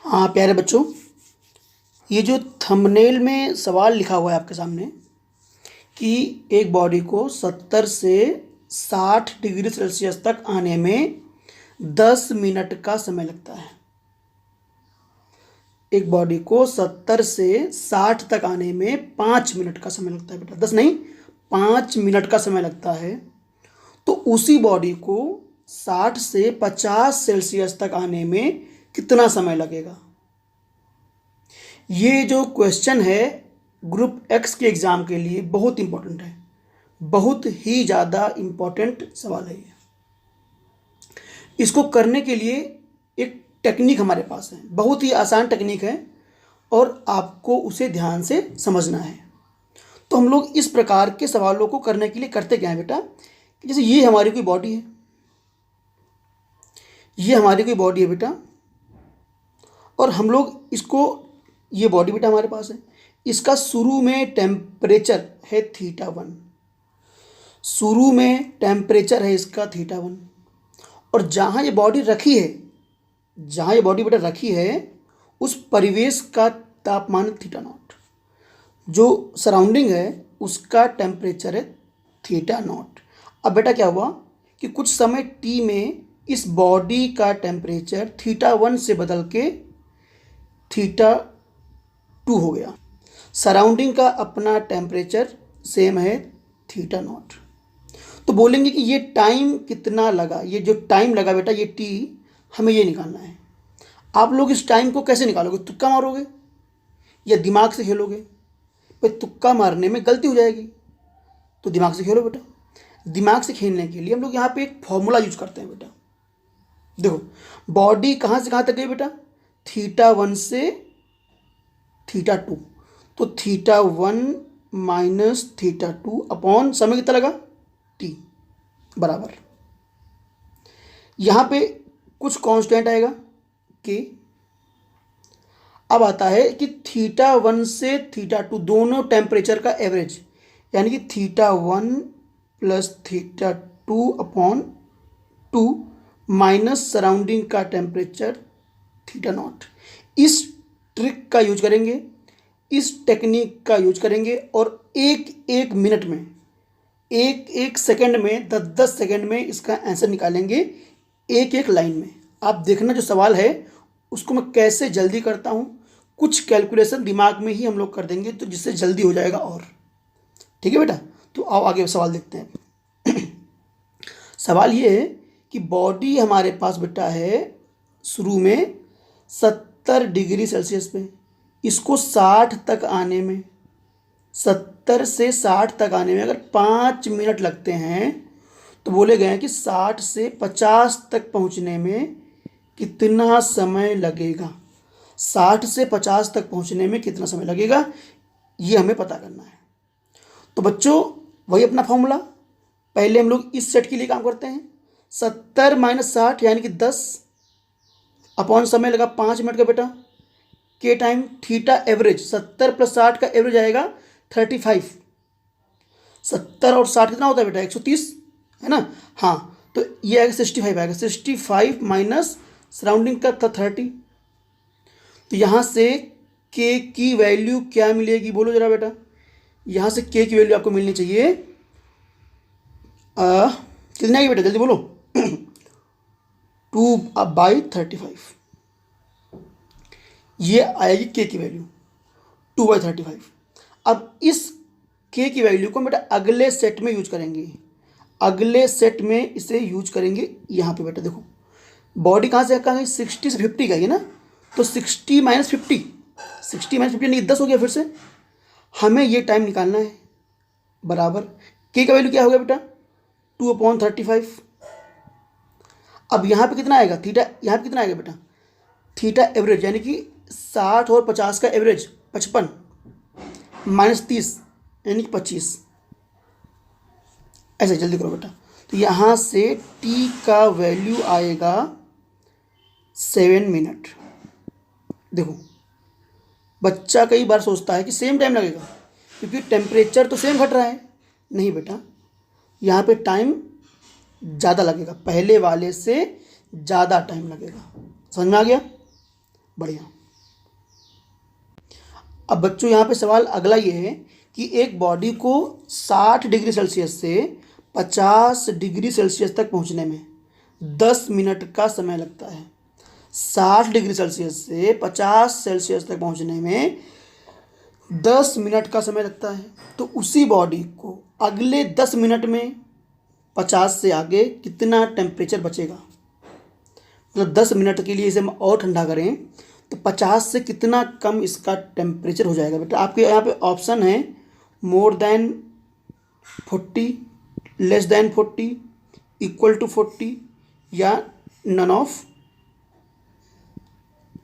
हाँ प्यारे बच्चों, ये जो थंबनेल में सवाल लिखा हुआ है आपके सामने कि एक बॉडी को 70 से 60 डिग्री सेल्सियस तक आने में 10 मिनट का समय लगता है। एक बॉडी को 70 से 60 तक आने में 5 मिनट का समय लगता है बेटा, 10 नहीं 5 मिनट का समय लगता है। तो उसी बॉडी को 60 से 50 सेल्सियस तक आने में कितना समय लगेगा? ये जो क्वेश्चन है ग्रुप एक्स के एग्ज़ाम के लिए बहुत इंपॉर्टेंट है, बहुत ही ज़्यादा इम्पॉर्टेंट सवाल है ये। इसको करने के लिए एक टेक्निक हमारे पास है, बहुत ही आसान टेक्निक है और आपको उसे ध्यान से समझना है। तो हम लोग इस प्रकार के सवालों को करने के लिए करते क्या है बेटा, कि जैसे ये हमारी कोई बॉडी है, ये हमारी कोई बॉडी है बेटा, और हम लोग इसको, ये बॉडी बेटा हमारे पास है, इसका शुरू में टेम्परेचर है θ1, शुरू में टेम्परेचर है इसका θ1, और जहाँ ये बॉडी रखी है, जहाँ ये बॉडी बेटा रखी है उस परिवेश का तापमान θ0, जो सराउंडिंग है उसका टेम्परेचर है θ0। अब बेटा क्या हुआ कि कुछ समय t में इस बॉडी का टेम्परेचर θ1 से बदल के θ2 हो गया। सराउंडिंग का अपना टेम्परेचर सेम है θ0। तो बोलेंगे कि ये टाइम कितना लगा, ये जो टाइम लगा बेटा, ये t हमें ये निकालना है। आप लोग इस टाइम को कैसे निकालोगे? तुक्का मारोगे या दिमाग से खेलोगे? भाई तुक्का मारने में गलती हो जाएगी, तो दिमाग से खेलो बेटा। दिमाग से खेलने के लिए हम लोग यहाँ पे एक फॉर्मूला यूज करते हैं बेटा। देखो बॉडी कहाँ से कहाँ तक गई बेटा, θ1 से θ2, तो θ1 माइनस θ2 अपॉन समय कितना लगा t बराबर, यहाँ पे कुछ कांस्टेंट आएगा k। अब आता है कि θ1 से θ2 दोनों टेम्परेचर का एवरेज, यानी कि θ1 प्लस θ2 अपॉन 2 माइनस सराउंडिंग का टेम्परेचर θ0। इस ट्रिक का यूज करेंगे, इस टेक्निक का यूज करेंगे और एक एक मिनट में, एक एक सेकंड में, 10-10 सेकंड में इसका आंसर निकालेंगे एक एक लाइन में। आप देखना जो सवाल है उसको मैं कैसे जल्दी करता हूँ, कुछ कैलकुलेशन दिमाग में ही हम लोग कर देंगे तो जिससे जल्दी हो जाएगा। और ठीक है बेटा, तो आओ आगे सवाल देखते हैं। सवाल ये है कि बॉडी हमारे पास बेटा है शुरू में 70 डिग्री सेल्सियस पे, इसको 60 तक आने में, 70 से 60 तक आने में अगर 5 मिनट लगते हैं तो बोले गए हैं कि 60 से 50 तक पहुंचने में कितना समय लगेगा। 60 से 50 तक पहुंचने में कितना समय लगेगा ये हमें पता करना है। तो बच्चों वही अपना फॉर्मूला, पहले हम लोग इस सेट के लिए काम करते हैं। 70 माइनस 60 यानी कि 10 अपॉन समय लगा 5 मिनट का बेटा, के टाइम थीटा एवरेज, 70 प्लस 60 का एवरेज आएगा 35। 70 और 60 कितना होता है बेटा, 130 है ना। हाँ तो ये आएगा 65 आएगा, 65 माइनस सराउंडिंग का था 30। तो यहाँ से के की वैल्यू क्या मिलेगी बोलो जरा बेटा, यहाँ से के की वैल्यू आपको मिलनी चाहिए कितनी आएगी बेटा जल्दी बोलो 2/35, ये आएगी के की वैल्यू 2/35। अब इस के की वैल्यू को बेटा अगले सेट में यूज करेंगे, अगले सेट में इसे यूज करेंगे। यहाँ पे बेटा देखो बॉडी कहाँ से कहाँ गई, 60 से 50 गई है ना, तो 60 माइनस 50, 60 माइनस 50 यानी 10 हो गया। फिर से हमें ये टाइम निकालना है, बराबर के का वैल्यू क्या हो गया बेटा 2/35। अब यहाँ पे कितना आएगा थीटा, यहाँ पे कितना आएगा बेटा थीटा एवरेज, यानी कि 60 और 50 का एवरेज 55 माइनस 30 यानी कि 25। ऐसे जल्दी करो बेटा, तो यहाँ से t का वैल्यू आएगा 7 मिनट। देखो बच्चा कई बार सोचता है कि सेम टाइम लगेगा क्योंकि टेम्परेचर तो सेम घट रहा है, नहीं बेटा यहाँ पे टाइम ज़्यादा लगेगा, पहले वाले से ज़्यादा टाइम लगेगा। समझ में आ गया? बढ़िया। अब बच्चों यहाँ पे सवाल अगला ये है कि एक बॉडी को 60 डिग्री सेल्सियस से 50 डिग्री सेल्सियस तक पहुँचने में 10 मिनट का समय लगता है। 60 डिग्री सेल्सियस से 50 सेल्सियस तक पहुँचने में 10 मिनट का समय लगता है। तो उसी बॉडी को अगले 10 मिनट में 50 से आगे कितना टेम्परेचर बचेगा। मतलब 10 मिनट के लिए इसे हम और ठंडा करें तो 50 से कितना कम इसका टेम्परेचर हो जाएगा। बेटा आपके यहाँ पे ऑप्शन है more than 40, less than 40, equal to 40 या नन ऑफ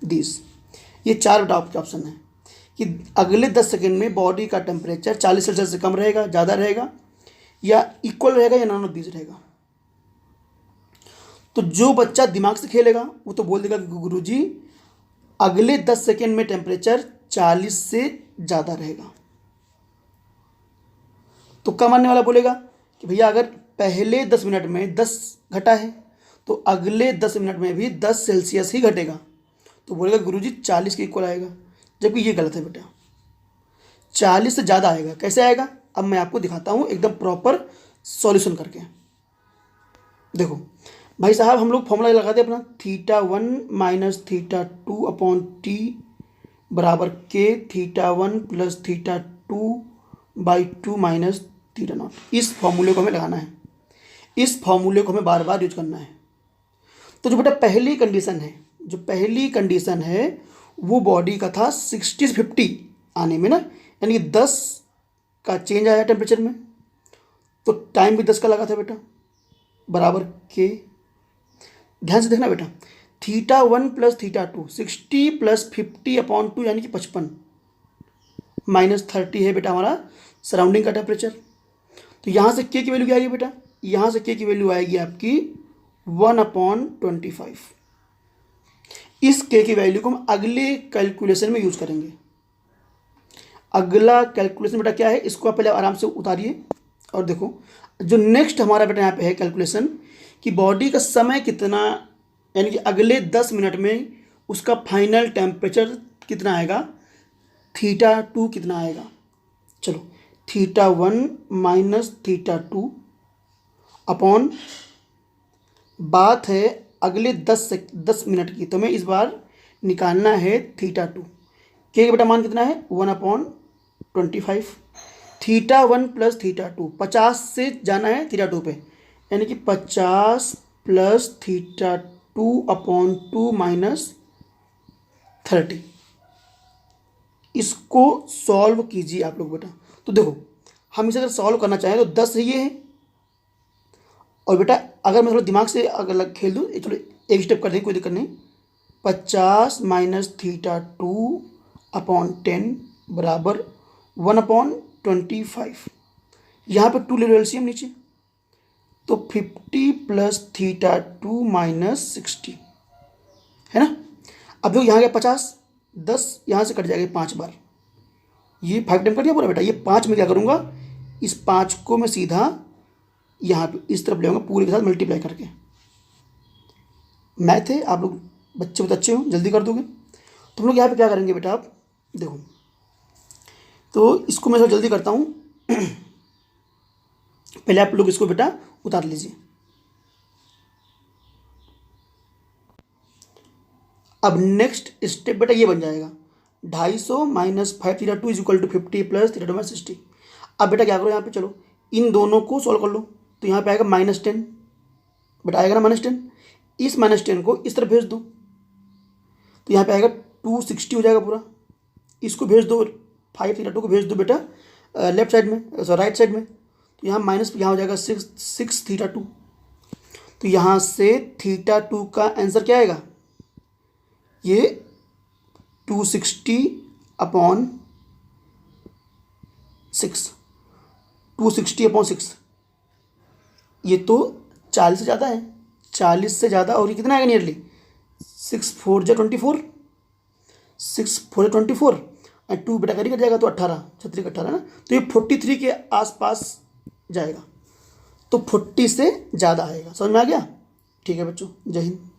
दिस। ये 4 बेटा आपके ऑप्शन है कि अगले 10 सेकेंड में बॉडी का टेम्परेचर 40 सेल्सियस से कम रहेगा, ज़्यादा रहेगा, या इक्वल रहेगा, या नन ऑफ दिस रहेगा। तो जो बच्चा दिमाग से खेलेगा वो तो बोल देगा कि गुरुजी अगले 10 सेकेंड में टेम्परेचर 40 से ज़्यादा रहेगा। तुक्का मारने वाला बोलेगा कि भैया अगर पहले 10 मिनट में 10 घटा है तो अगले 10 मिनट में भी 10 सेल्सियस ही घटेगा, तो बोलेगा गुरुजी 40 के इक्वल आएगा। जबकि ये गलत है बेटा, 40 से ज़्यादा आएगा। कैसे आएगा अब मैं आपको दिखाता हूँ एकदम प्रॉपर सॉल्यूशन करके। देखो भाई साहब, हम लोग फॉर्मूला लगाते हैं अपना θ1 माइनस θ2 अपॉन टी बराबर के θ1 प्लस θ2/2 माइनस θ0। इस फॉर्मूले को हमें लगाना है, इस फॉर्मूले को हमें बार बार यूज करना है। तो जो बेटा पहली कंडीशन है वो बॉडी का था 60 से 50 आने में ना, यानी कि 10 का चेंज आया टेम्परेचर में, तो टाइम भी 10 का लगा था बेटा, बराबर के। ध्यान से देखना बेटा, θ1 प्लस θ2 60 प्लस 50 अपॉन 2 यानी कि 55 माइनस 30 है बेटा हमारा सराउंडिंग का टेम्परेचर। तो यहाँ से के की वैल्यू क्या आएगी बेटा, यहाँ से के की वैल्यू आएगी आपकी 1/25। इस के की वैल्यू को हम अगले कैलकुलेशन में यूज करेंगे। अगला कैलकुलेशन बेटा क्या है, इसको आप पहले आराम से उतारिए और देखो। जो नेक्स्ट हमारा बेटा यहाँ पे है कैलकुलेशन कि बॉडी का समय कितना, यानी कि अगले 10 मिनट में उसका फाइनल टेम्परेचर कितना आएगा, θ2 कितना आएगा। चलो θ1 माइनस θ2 अपॉन, बात है अगले 10 मिनट की, तो हमें इस बार निकालना है θ2। के बेटा मान कितना है 1/25। θ1 प्लस θ2 50 से जाना है θ2 पे, यानी कि 50 प्लस θ2/2 माइनस 30। इसको सॉल्व कीजिए आप लोग बेटा। तो देखो हम इसे अगर सॉल्व करना चाहें तो 10 ये है, और बेटा अगर मैं थोड़ा दिमाग से अगर खेल दूँ, चलो एक स्टेप कर दें, कोई दिक्कत नहीं। 50 माइनस θ2/10 बराबर 1/25। यहाँ पे 2 ले लो एलसीएम नीचे, तो 50 प्लस θ2 माइनस 60 है ना। अब देखो यहाँ गया 50, 10 यहाँ से कट जाएगा 5 बार, ये 5 टाइम कट गया पूरा बेटा। ये 5 में क्या करूँगा, इस 5 को मैं सीधा यहाँ पे इस तरफ ले आऊँगा पूरे के साथ मल्टीप्लाई करके। मैथ है, आप लोग बच्चे बहुत अच्छे हो, जल्दी कर दोगे। तो हम लोग यहाँ पे क्या करेंगे बेटा, आप देखो, तो इसको मैं थोड़ा जल्दी करता हूँ। पहले आप लोग इसको बेटा उतार लीजिए। अब नेक्स्ट स्टेप बेटा ये बन जाएगा 250 minus 5θ2 is equal to 50 plus θ2 minus 60। अब बेटा क्या करो, यहाँ पे चलो इन दोनों को सॉल्व कर लो, तो यहाँ पे आएगा -10 बेटा, आएगा ना -10। इस -10 को इस तरफ भेज दो, तो यहाँ पे आएगा 260 हो जाएगा पूरा। इसको भेज दो, 5θ2 को भेज दो बेटा लेफ्ट साइड में, राइट साइड में, तो यहाँ माइनस, यहाँ हो जाएगा 6θ2। तो यहाँ से θ2 का आंसर क्या आएगा, ये 260/6, 260/6। ये तो 40 से ज़्यादा है, 40 से ज़्यादा, और ये कितना आएगा नियरली 6 4 जा 24, 6 4 जा 24, और 2 बेटा करी कट जाएगा तो 18, 36 18 ना, तो ये 43 के आसपास जाएगा, तो 40 से ज़्यादा आएगा। समझ में आ गया। ठीक है बच्चों, जय हिंद।